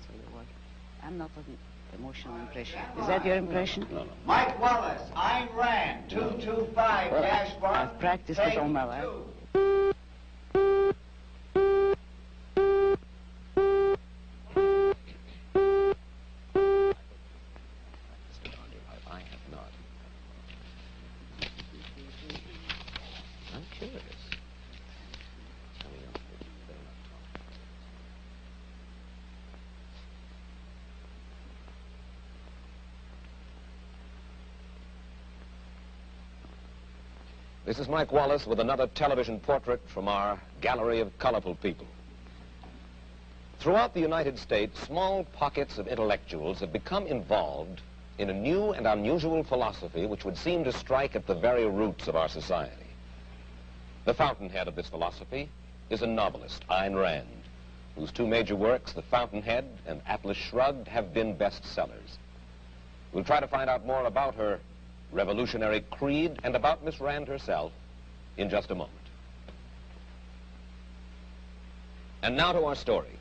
cancel the work. I'm not an emotional impression. Is that your impression? No. Mike Wallace, Ayn Rand, 225-1. Well, I've practiced it all my life. I have not. I'm curious. This is Mike Wallace with another television portrait from our gallery of colorful people. Throughout the United States, small pockets of intellectuals have become involved in a new and unusual philosophy which would seem to strike at the very roots of our society. The fountainhead of this philosophy is a novelist, Ayn Rand, whose two major works, The Fountainhead and Atlas Shrugged, have been bestsellers. We'll try to find out more about her revolutionary creed and about Miss Rand herself in just a moment. And now to our story.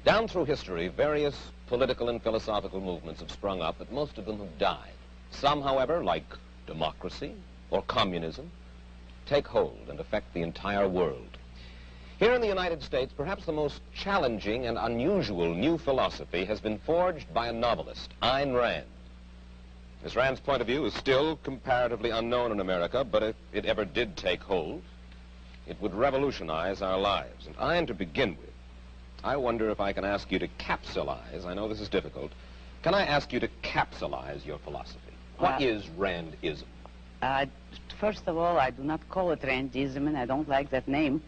Down through history, various political and philosophical movements have sprung up, but most of them have died. Some, however, like democracy or communism, take hold and affect the entire world. Here in the United States, perhaps the most challenging and unusual new philosophy has been forged by a novelist, Ayn Rand. Miss Rand's point of view is still comparatively unknown in America, but if it ever did take hold, it would revolutionize our lives. And Ayn, to begin with, I wonder if I can ask you to capsulize, I know this is difficult, can I ask you to capsulize your philosophy? What is Randism? First of all, I do not call it Randism, and I don't like that name.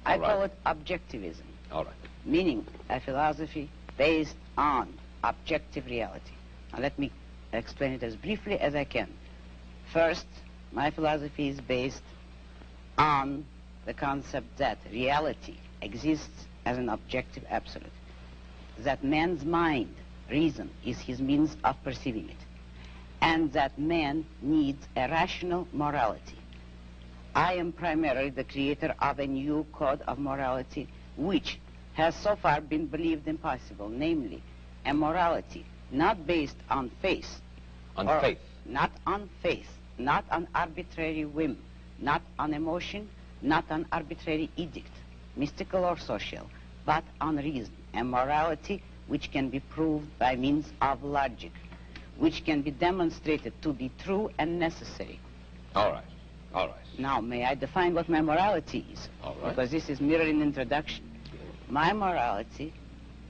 I call it Objektivism. All right. Meaning a philosophy based on objective reality. Now let me explain it as briefly as I can. First, my philosophy is based on the concept that reality exists as an objective absolute, that man's mind, reason, is his means of perceiving it, and that man needs a rational morality. I am primarily the creator of a new code of morality which has so far been believed impossible, namely a morality not based on faith. On faith? Not on faith, not on arbitrary whim, not on emotion, not on arbitrary edict, mystical or social, but on reason, a morality which can be proved by means of logic, which can be demonstrated to be true and necessary. All right, all right. Now, may I define what my morality is? All right. Because this is merely an introduction. My morality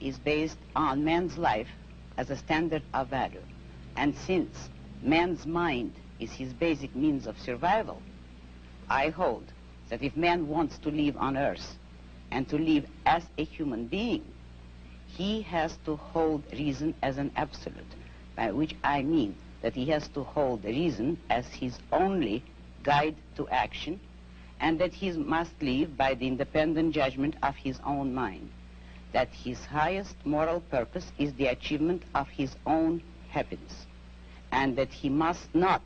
is based on man's life as a standard of value. And since man's mind is his basic means of survival, I hold that if man wants to live on earth and to live as a human being, he has to hold reason as an absolute, by which I mean that he has to hold reason as his only guide to action, and that he must live by the independent judgment of his own mind, that his highest moral purpose is the achievement of his own happiness, and that he must not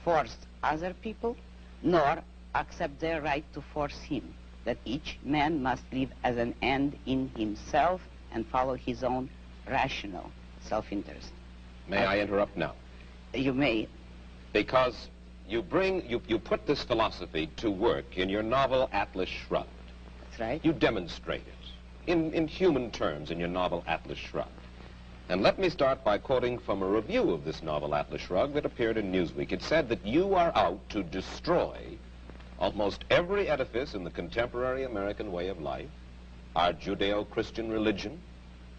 force other people nor accept their right to force him, that each man must live as an end in himself and follow his own rational self-interest. May I interrupt now? You may. Because you put this philosophy to work in your novel Atlas Shrugged. That's right. You demonstrate it in human terms in your novel Atlas Shrugged. And let me start by quoting from a review of this novel Atlas Shrugged that appeared in Newsweek. It said that you are out to destroy almost every edifice in the contemporary American way of life, our Judeo-Christian religion,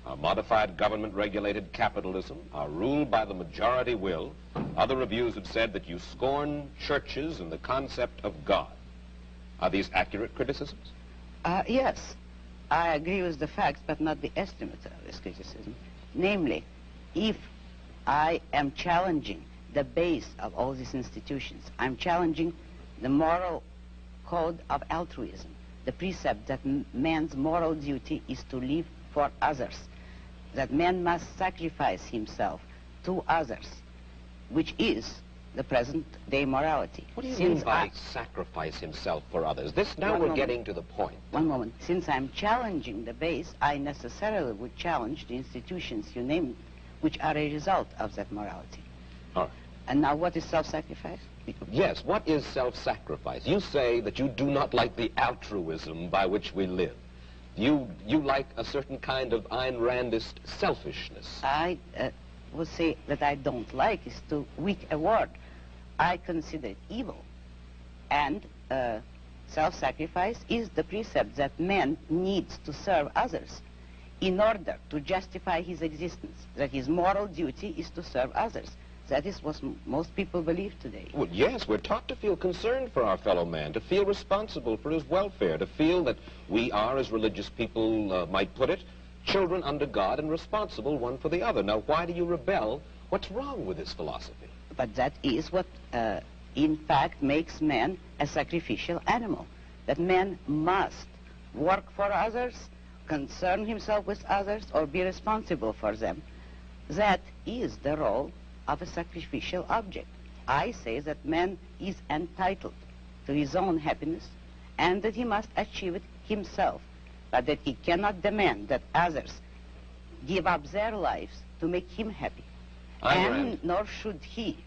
our modified government-regulated capitalism, our rule by the majority will. Other reviews have said that you scorn churches and the concept of God. Are these accurate criticisms? Yes. I agree with the facts, but not the estimate of this criticism. Namely, if I am challenging the base of all these institutions, I'm challenging the moral code of altruism, the precept that man's moral duty is to live for others, that man must sacrifice himself to others, which is the present-day morality. What do you mean by sacrifice himself for others? We're getting to the point. One moment. Since I'm challenging the base, I necessarily would challenge the institutions you named, which are a result of that morality. All right. And now what is self-sacrifice? Yes, what is self-sacrifice? You say that you do not like the altruism by which we live. You like a certain kind of Ayn Randist selfishness. I would say that I don't like is too weak a word. I consider it evil. And self-sacrifice is the precept that man needs to serve others in order to justify his existence, that his moral duty is to serve others. That is what most people believe today. Well, yes, we're taught to feel concerned for our fellow man, to feel responsible for his welfare, to feel that we are, as religious people might put it, children under God and responsible one for the other. Now, why do you rebel? What's wrong with this philosophy? But that is what, in fact, makes man a sacrificial animal. That man must work for others, concern himself with others, or be responsible for them. That is the role of a sacrificial object. I say that man is entitled to his own happiness and that he must achieve it himself, but that he cannot demand that others give up their lives to make him happy. And nor should he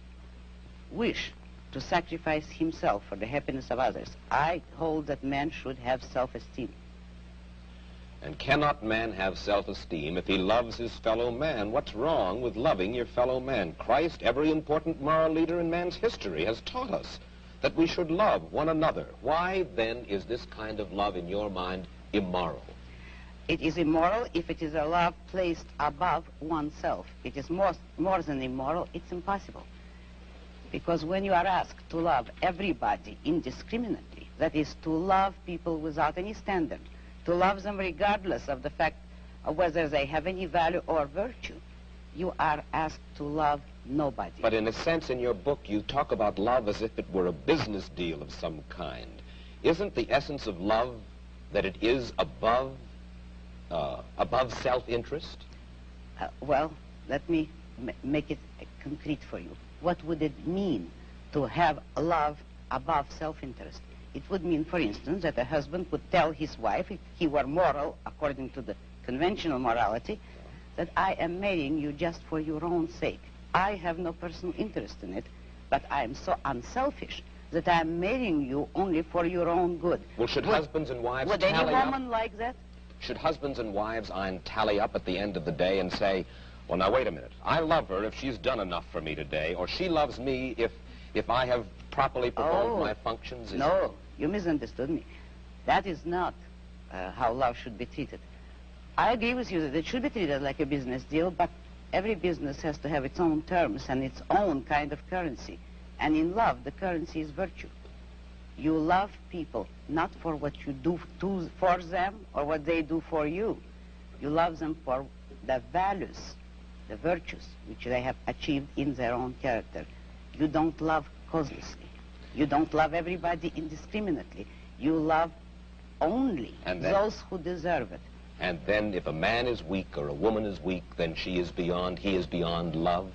wish to sacrifice himself for the happiness of others. I hold that man should have self-esteem. And cannot man have self-esteem if he loves his fellow man? What's wrong with loving your fellow man? Christ, every important moral leader in man's history, has taught us that we should love one another. Why, then, is this kind of love, in your mind, immoral? It is immoral if it is a love placed above oneself. It is more than immoral, it's impossible. Because when you are asked to love everybody indiscriminately, that is, to love people without any standard, to love them regardless of the fact of whether they have any value or virtue, you are asked to love nobody. But in a sense, in your book, you talk about love as if it were a business deal of some kind. Isn't the essence of love that it is above self-interest? Well, let me make it concrete for you. What would it mean to have love above self-interest? It would mean, for instance, that a husband would tell his wife, if he were moral, according to the conventional morality, that I am marrying you just for your own sake. I have no personal interest in it, but I am so unselfish that I am marrying you only for your own good. Well, should husbands and wives would tally any up? woman like that? Should husbands and wives tally up at the end of the day and say, well, now, wait a minute. I love her if she's done enough for me today, or she loves me if I have properly performed my functions? No, you misunderstood me. That is not how love should be treated. I agree with you that it should be treated like a business deal, but every business has to have its own terms and its own kind of currency. And in love, the currency is virtue. You love people not for what you do for them or what they do for you. You love them for the values, the virtues which they have achieved in their own character. You don't love causelessly. You don't love everybody indiscriminately. You love only those who deserve it. And then if a man is weak or a woman is weak, then he is beyond love?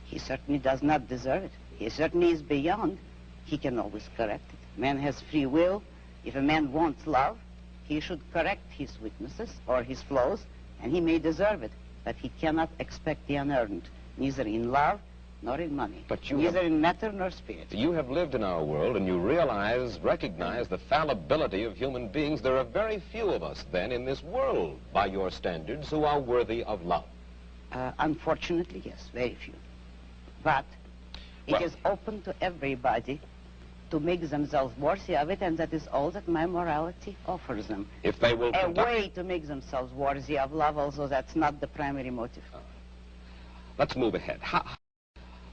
He certainly does not deserve it. He certainly is beyond. He can always correct it. Man has free will. If a man wants love, he should correct his weaknesses or his flaws, and he may deserve it. But he cannot expect the unearned, neither in love nor in money, neither in matter nor spirit. You have lived in our world, and you recognize the fallibility of human beings. There are very few of us, then, in this world, by your standards, who are worthy of love. Unfortunately, yes, very few. But it is open to everybody to make themselves worthy of it, and that is all that my morality offers them. If they will a way to make themselves worthy of love, although that's not the primary motive. Let's move ahead.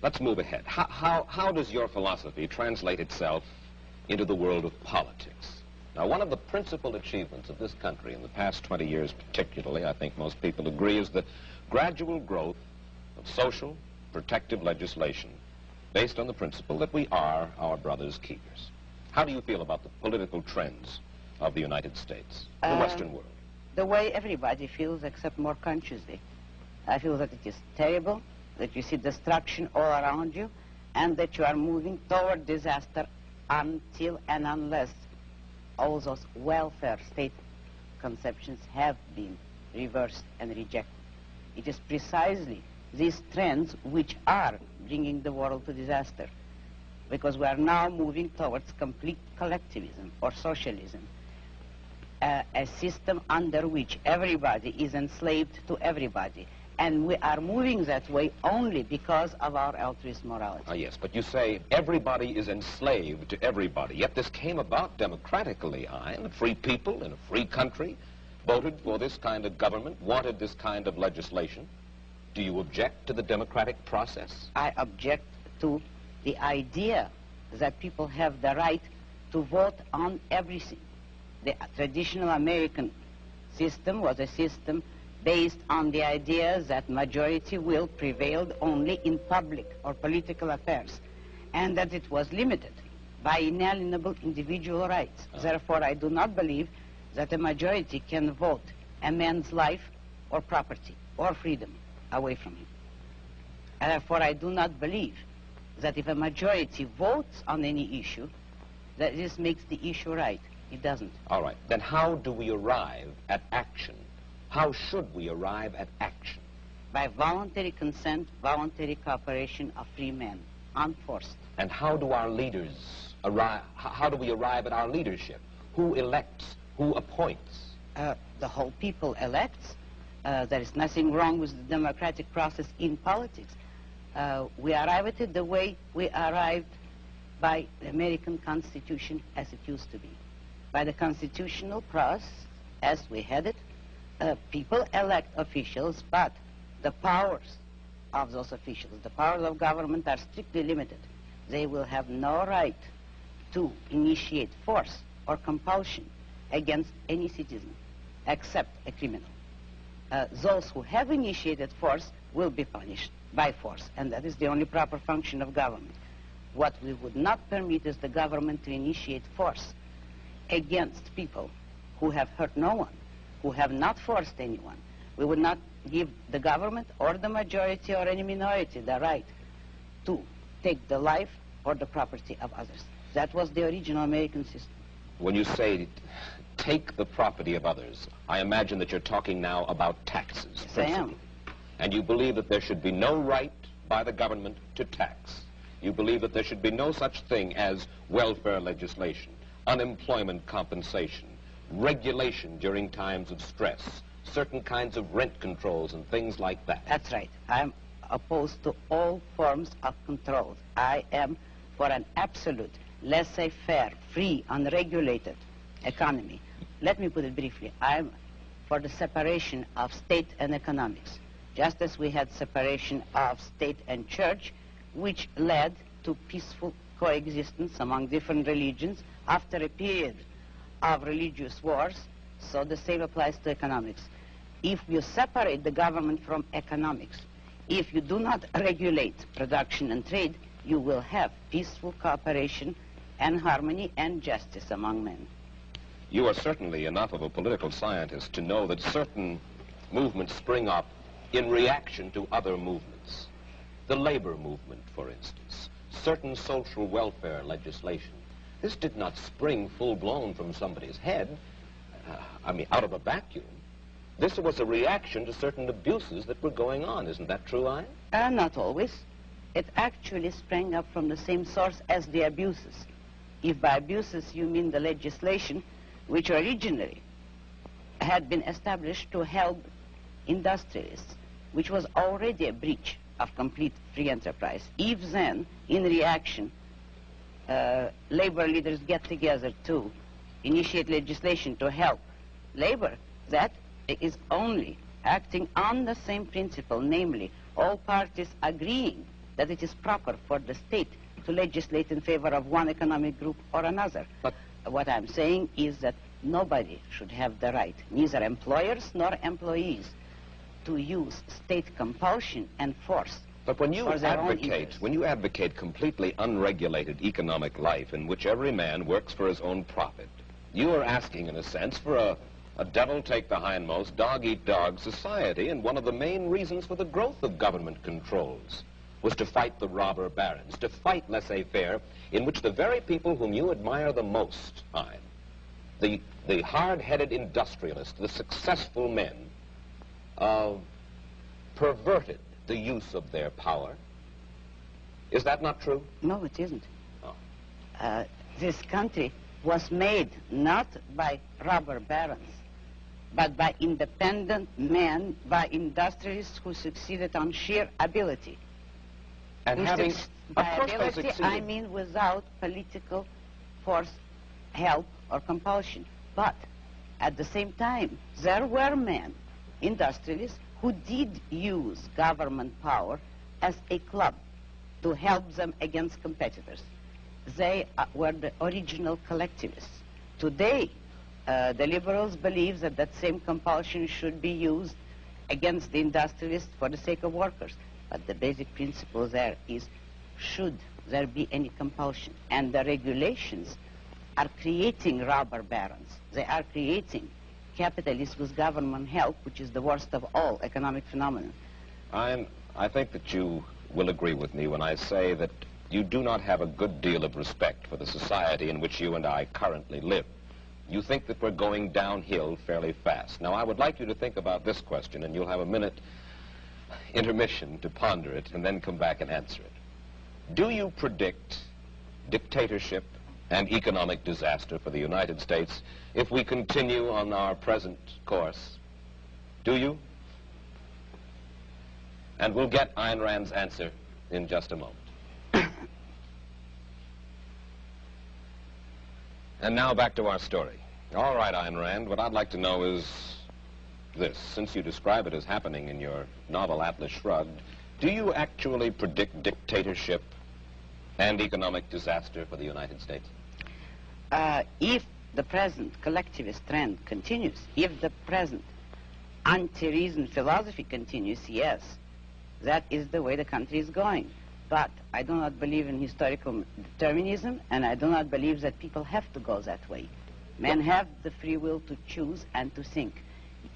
Let's move ahead. How does your philosophy translate itself into the world of politics? Now, one of the principal achievements of this country in the past 20 years particularly, I think most people agree, is the gradual growth of social protective legislation based on the principle that we are our brother's keepers. How do you feel about the political trends of the United States, the Western world? The way everybody feels, except more consciously. I feel that it is terrible, that you see destruction all around you, and that you are moving toward disaster until and unless all those welfare state conceptions have been reversed and rejected. It is precisely these trends which are bringing the world to disaster, because we are now moving towards complete collectivism or socialism, a system under which everybody is enslaved to everybody. And we are moving that way only because of our altruist morality. Yes, but you say everybody is enslaved to everybody, yet this came about democratically, Ayn. Free people in a free country voted for this kind of government, wanted this kind of legislation. Do you object to the democratic process? I object to the idea that people have the right to vote on everything. The traditional American system was a system based on the idea that majority will prevailed only in public or political affairs, and that it was limited by inalienable individual rights. Therefore, I do not believe that a majority can vote a man's life or property or freedom away from him. And therefore, I do not believe that if a majority votes on any issue, that this makes the issue right. It doesn't. All right. Then how do we arrive at action? How should we arrive at action? By voluntary consent, voluntary cooperation of free men, unforced. And how do our leaders arrive, how do we arrive at our leadership? Who elects? Who appoints? The whole people elects. There is nothing wrong with the democratic process in politics. We arrive at it the way we arrived by the American Constitution as it used to be. By the constitutional process as we had it, people elect officials, but the powers of those officials, the powers of government are strictly limited. They will have no right to initiate force or compulsion against any citizen except a criminal. Those who have initiated force will be punished by force, and that is the only proper function of government. What we would not permit is the government to initiate force against people who have hurt no one, who have not forced anyone. We would not give the government or the majority or any minority the right to take the life or the property of others. That was the original American system. When you say take the property of others, I imagine that you're talking now about taxes. Yes, I am. And you believe that there should be no right by the government to tax. You believe that there should be no such thing as welfare legislation, unemployment compensation, regulation during times of stress, certain kinds of rent controls and things like that. That's right. I'm opposed to all forms of control. I am for an absolute, laissez-faire, free, unregulated economy. Let me put it briefly. I'm for the separation of state and economics, just as we had separation of state and church, which led to peaceful coexistence among different religions after a period of religious wars. So the same applies to economics. If you separate the government from economics, if you do not regulate production and trade, you will have peaceful cooperation and harmony and justice among men. You are certainly enough of a political scientist to know that certain movements spring up in reaction to other movements. The labor movement, for instance, certain social welfare legislation. This did not spring full-blown from somebody's head, out of a vacuum. This was a reaction to certain abuses that were going on. Isn't that true, Ayn? Not always. It actually sprang up from the same source as the abuses. If by abuses you mean the legislation, which originally had been established to help industrialists, which was already a breach of complete free enterprise. If then, in reaction, labor leaders get together to initiate legislation to help labor, that is only acting on the same principle, namely, all parties agreeing that it is proper for the state to legislate in favor of one economic group or another. But what I'm saying is that nobody should have the right, neither employers nor employees, to use state compulsion and force. But when you advocate completely unregulated economic life in which every man works for his own profit, you are asking, in a sense, for a devil-take-the-hindmost, dog-eat-dog society, and one of the main reasons for the growth of government controls. was to fight the robber barons, to fight laissez-faire, in which the very people whom you admire the most, Ayn, the hard-headed industrialists, the successful men, perverted the use of their power. Is that not true? No, it isn't. Oh. This country was made not by robber barons, but by independent men, by industrialists who succeeded on sheer ability. And having, by of course they ability, succeeded. I mean without political force, help, or compulsion. But at the same time, there were men, industrialists, who did use government power as a club to help them against competitors. They were the original collectivists. Today, the liberals believe that that same compulsion should be used against the industrialists for the sake of workers. But the basic principle there is, should there be any compulsion? And the regulations are creating robber barons. They are creating capitalists with government help, which is the worst of all economic phenomena. I think that you will agree with me when I say that you do not have a good deal of respect for the society in which you and I currently live. You think that we're going downhill fairly fast. Now, I would like you to think about this question, and you'll have a minute intermission to ponder it, and then come back and answer it. Do you predict dictatorship and economic disaster for the United States if we continue on our present course? Do you? And we'll get Ayn Rand's answer in just a moment. And now back to our story. All right, Ayn Rand, what I'd like to know is this. Since you describe it as happening in your novel Atlas Shrugged, do you actually predict dictatorship and economic disaster for the United States? If the present collectivist trend continues, if the present anti-reason philosophy continues, yes, that is the way the country is going. But I do not believe in historical determinism, and I do not believe that people have to go that way. Men have the free will to choose and to think.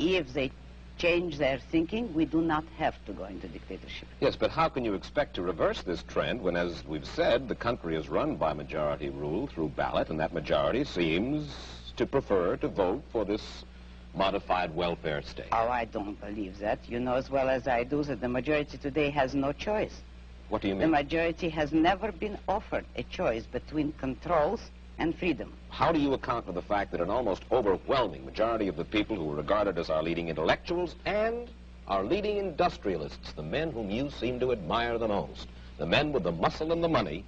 If they change their thinking, we do not have to go into dictatorship. Yes, but how can you expect to reverse this trend when, as we've said, the country is run by majority rule through ballot, and that majority seems to prefer to vote for this modified welfare state? Oh, I don't believe that. You know as well as I do that the majority today has no choice. What do you mean? The majority has never been offered a choice between controls and freedom. How do you account for the fact that an almost overwhelming majority of the people who are regarded as our leading intellectuals and our leading industrialists, the men whom you seem to admire the most, the men with the muscle and the money,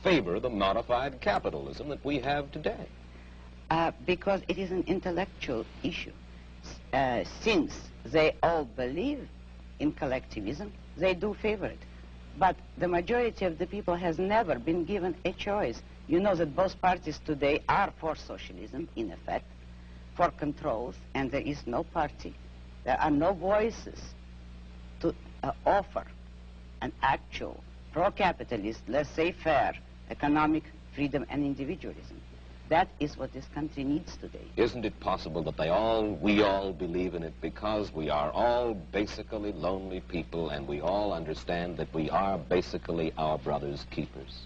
favor the modified capitalism that we have today? Because it is an intellectual issue. Since they all believe in collectivism, they do favor it. But the majority of the people has never been given a choice. You know that both parties today are for socialism, in effect, for controls, and there is no party. There are no voices to offer an actual pro-capitalist, laissez-faire economic freedom and individualism. That is what this country needs today. Isn't it possible that we all believe in it because we are all basically lonely people and we all understand that we are basically our brother's keepers?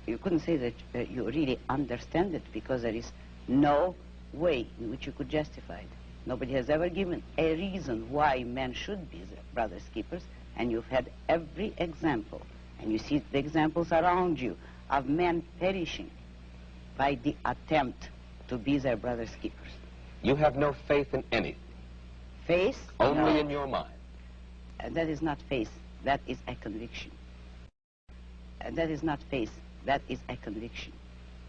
You couldn't say that you really understand it because there is no way in which you could justify it. Nobody has ever given a reason why men should be their brother's keepers, and you've had every example, and you see the examples around you of men perishing by the attempt to be their brother's keepers. You have no faith in anything? Faith? Only no. in your mind? That is not faith. That is a conviction. That is not faith. That is a conviction.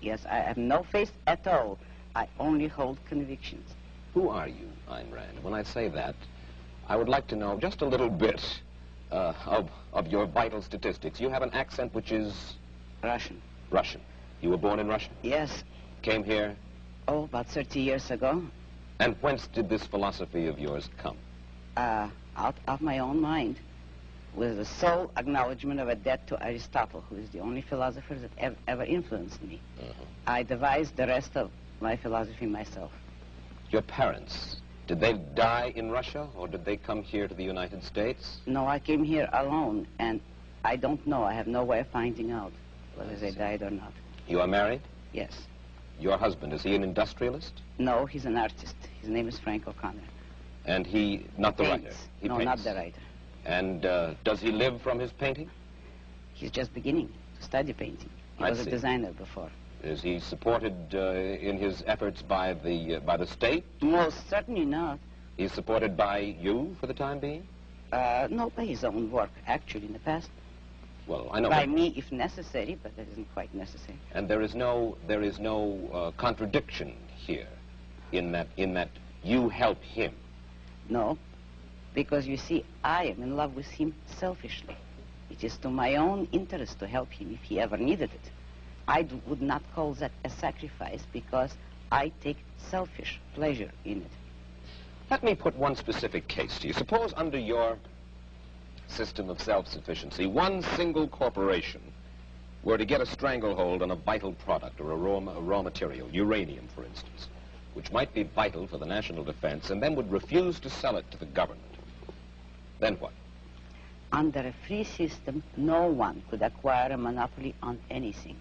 Yes, I have no faith at all. I only hold convictions. Who are you, Ayn Rand? When I say that, I would like to know just a little bit of your vital statistics. You have an accent which is... Russian. Russian. You were born in Russia? Yes. Came here? Oh, about 30 years ago. And whence did this philosophy of yours come? Out of my own mind, with the sole acknowledgement of a debt to Aristotle, who is the only philosopher that ever influenced me. I devised the rest of my philosophy myself. Your parents, did they die in Russia, or did they come here to the United States? No, I came here alone, and I don't know. I have no way of finding out whether they died or not. You are married? Yes. Your husband, is he an industrialist? No, he's an artist. His name is Frank O'Connor. And he, not the writer? He no, paints. not the writer. And does he live from his painting? He's just beginning to study painting. He was a designer before. Is he supported in his efforts by the state? Most certainly not. He's supported by you for the time being? No, by his own work, actually, in the past. Well, I know. By me, if necessary, but that isn't quite necessary. And there is no contradiction here, in that you help him. No, because you see, I am in love with him selfishly. It is to my own interest to help him if he ever needed it. I would not call that a sacrifice because I take selfish pleasure in it. Let me put one specific case to you. Suppose under your system of self-sufficiency, one single corporation were to get a stranglehold on a vital product or a raw material, uranium, for instance, which might be vital for the national defense, and then would refuse to sell it to the government. Then what? Under a free system, no one could acquire a monopoly on anything.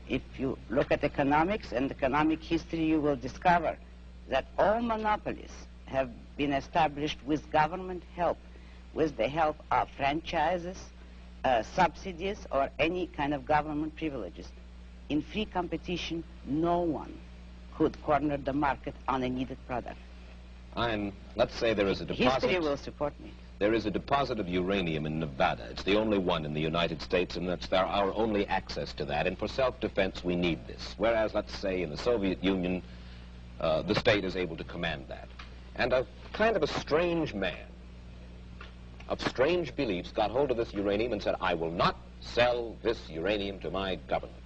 If you look at economics and economic history, you will discover that all monopolies have been established with government help, with the help of franchises, subsidies, or any kind of government privileges. In free competition, no one could corner the market on a needed product. Let's say there is a deposit. History will support me. There is a deposit of uranium in Nevada. It's the only one in the United States, and that's our only access to that. And for self-defense, we need this. Whereas, let's say, in the Soviet Union, the state is able to command that. And a kind of a strange man of strange beliefs got hold of this uranium and said, I will not sell this uranium to my government.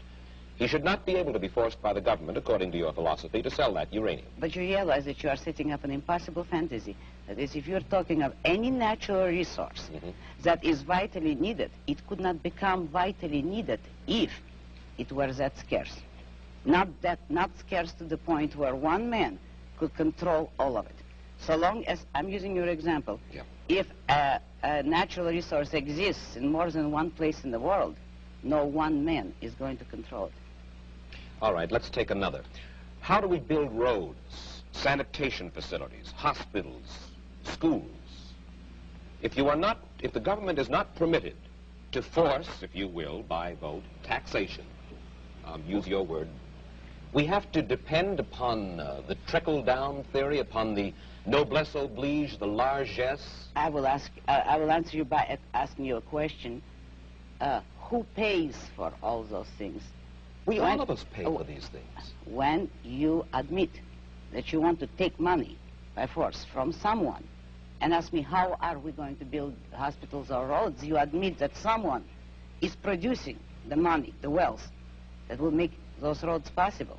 He should not be able to be forced by the government, according to your philosophy, to sell that uranium. But you realize that you are setting up an impossible fantasy. That is, if you're talking of any natural resource that is vitally needed, it could not become vitally needed if it were that scarce. Not scarce to the point where one man could control all of it. So long as, I'm using your example, if a natural resource exists in more than one place in the world, no one man is going to control it. All right, let's take another. How do we build roads, sanitation facilities, hospitals, schools? If the government is not permitted to force, if you will, by vote, taxation, use your word, we have to depend upon the trickle-down theory, upon the noblesse oblige, the largesse. I will answer you by asking you a question. Who pays for all those things? All of us pay for these things. When you admit that you want to take money by force from someone and ask me how are we going to build hospitals or roads, you admit that someone is producing the money, the wealth, that will make those roads possible.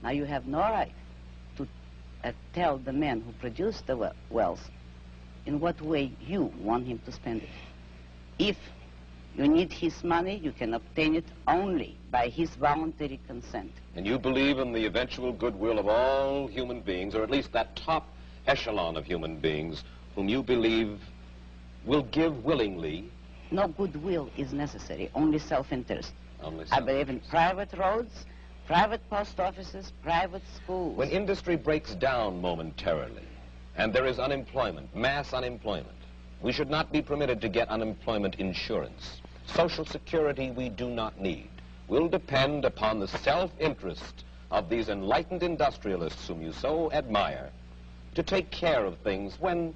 Now you have no right to tell the man who produced the wealth in what way you want him to spend it. If you need his money, you can obtain it only by his voluntary consent. And you believe in the eventual goodwill of all human beings, or at least that top echelon of human beings, whom you believe will give willingly. No goodwill is necessary, only self-interest. Only I believe in private roads, private post offices, private schools. When industry breaks down momentarily, and there is unemployment, mass unemployment, we should not be permitted to get unemployment insurance. Social security we do not need. We'll depend upon the self-interest of these enlightened industrialists whom you so admire to take care of things when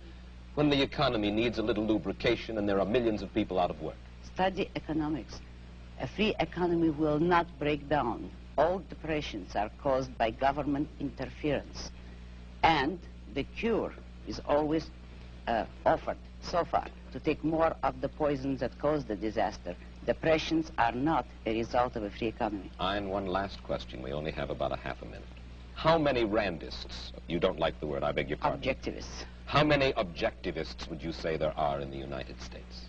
the economy needs a little lubrication and there are millions of people out of work. Study economics. A free economy will not break down. All depressions are caused by government interference. And the cure is always offered so far to take more of the poisons that cause the disaster. Depressions are not a result of a free economy. And one last question. We only have about a half a minute. How many Randists, you don't like the word, I beg your pardon. Objektivists. How many objectivists would you say there are in the United States?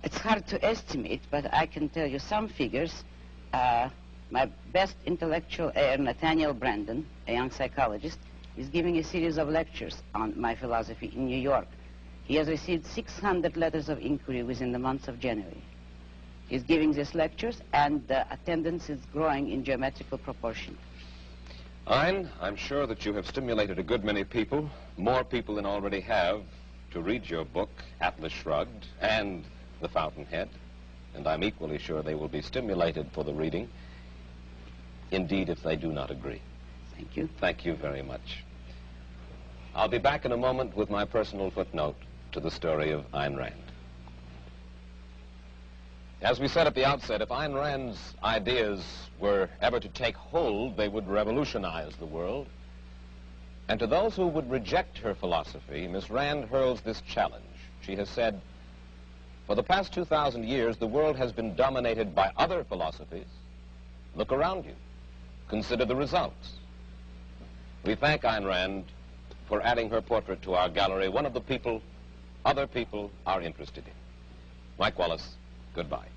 It's hard to estimate, but I can tell you some figures. My best intellectual, Nathaniel Brandon, a young psychologist, is giving a series of lectures on my philosophy in New York. He has received 600 letters of inquiry within the month of January. He's giving these lectures, and the attendance is growing in geometrical proportion. Ayn, I'm sure that you have stimulated a good many people, more people than already have, to read your book, Atlas Shrugged, and The Fountainhead, and I'm equally sure they will be stimulated for the reading, indeed, if they do not agree. Thank you. Thank you very much. I'll be back in a moment with my personal footnote to the story of Ayn Rand. As we said at the outset, if Ayn Rand's ideas were ever to take hold, they would revolutionize the world. And to those who would reject her philosophy, Miss Rand hurls this challenge. She has said, for the past 2,000 years, the world has been dominated by other philosophies. Look around you. Consider the results. We thank Ayn Rand for adding her portrait to our gallery, one of the people other people are interested in. Mike Wallace, goodbye.